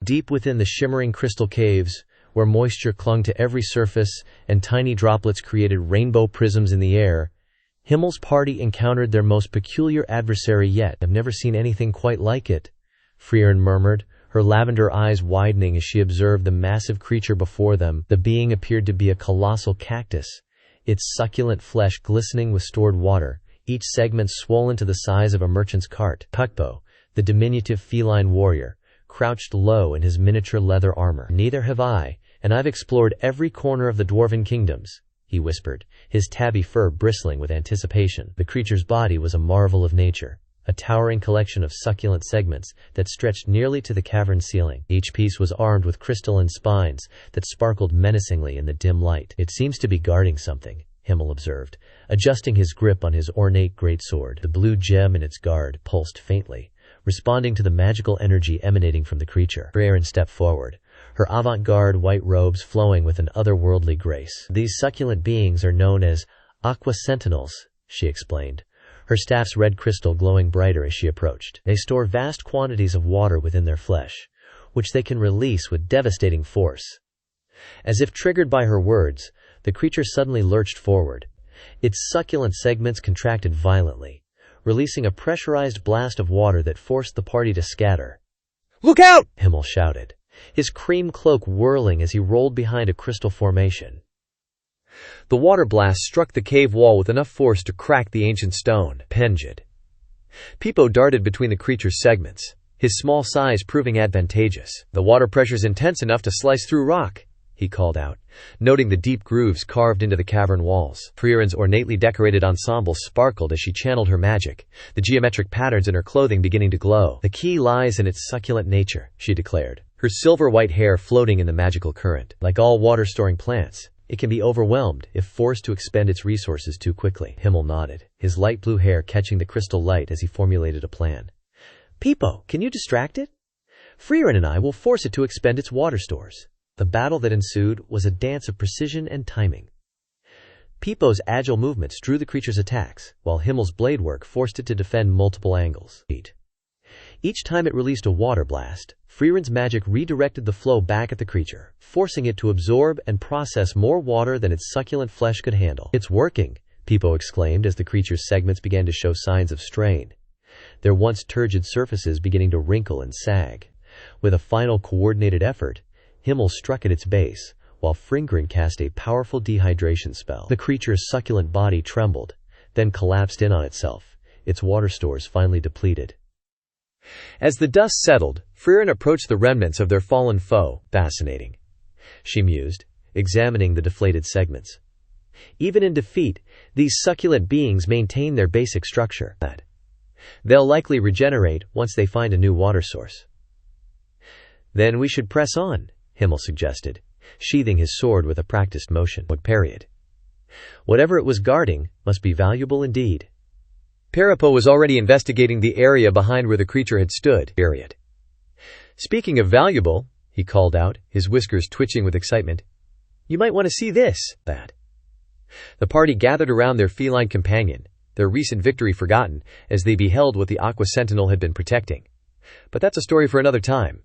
Deep within the shimmering crystal caves, where moisture clung to every surface and tiny droplets created rainbow prisms in the air, Himmel's party encountered their most peculiar adversary yet. "I've never seen anything quite like it," Frieren murmured, her lavender eyes widening as she observed the massive creature before them. The being appeared to be a colossal cactus, its succulent flesh glistening with stored water, each segment swollen to the size of a merchant's cart. Pukpo, the diminutive feline warrior, crouched low in his miniature leather armor. "Neither have I, and I've explored every corner of the dwarven kingdoms," he whispered, his tabby fur bristling with anticipation. The creature's body was a marvel of nature, a towering collection of succulent segments that stretched nearly to the cavern ceiling. Each piece was armed with crystalline spines that sparkled menacingly in the dim light. "It seems to be guarding something," Himmel observed, adjusting his grip on his ornate greatsword. The blue gem in its guard pulsed faintly, responding to the magical energy emanating from the creature. Frieren stepped forward, her avant-garde white robes flowing with an otherworldly grace. "These succulent beings are known as aqua sentinels," she explained, her staff's red crystal glowing brighter as she approached. "They store vast quantities of water within their flesh, which they can release with devastating force." As if triggered by her words, the creature suddenly lurched forward. Its succulent segments contracted violently, releasing a pressurized blast of water that forced the party to scatter. "Look out!" Himmel shouted, his cream cloak whirling as he rolled behind a crystal formation. The water blast struck the cave wall with enough force to crack the ancient stone. Penjid. Pipo darted between the creature's segments, his small size proving advantageous. "The water pressure's intense enough to slice through rock," he called out, noting the deep grooves carved into the cavern walls. Frieren's ornately decorated ensemble sparkled as she channeled her magic, the geometric patterns in her clothing beginning to glow. "The key lies in its succulent nature," she declared, her silver-white hair floating in the magical current. "Like all water-storing plants, it can be overwhelmed if forced to expend its resources too quickly." Himmel nodded, his light blue hair catching the crystal light as he formulated a plan. "Pipo, can you distract it? Frieren and I will force it to expend its water stores." The battle that ensued was a dance of precision and timing. Pipo's agile movements drew the creature's attacks, while Himmel's blade work forced it to defend multiple angles. Each time it released a water blast, Frieren's magic redirected the flow back at the creature, forcing it to absorb and process more water than its succulent flesh could handle. "It's working," Pipo exclaimed as the creature's segments began to show signs of strain, their once turgid surfaces beginning to wrinkle and sag. With a final coordinated effort, Himmel struck at its base, while Fringren cast a powerful dehydration spell. The creature's succulent body trembled, then collapsed in on itself, its water stores finally depleted. As the dust settled, Frieren approached the remnants of their fallen foe. "Fascinating," she mused, examining the deflated segments. "Even in defeat, these succulent beings maintain their basic structure. They'll likely regenerate once they find a new water source." "Then we should press on," Himmel suggested, sheathing his sword with a practiced motion. Period. Whatever it was guarding must be valuable indeed. Peripo was already investigating the area behind where the creature had stood. Period. "Speaking of valuable," he called out, his whiskers twitching with excitement, "you might want to see this, that." The party gathered around their feline companion, their recent victory forgotten, as they beheld what the Aqua Sentinel had been protecting. But that's a story for another time.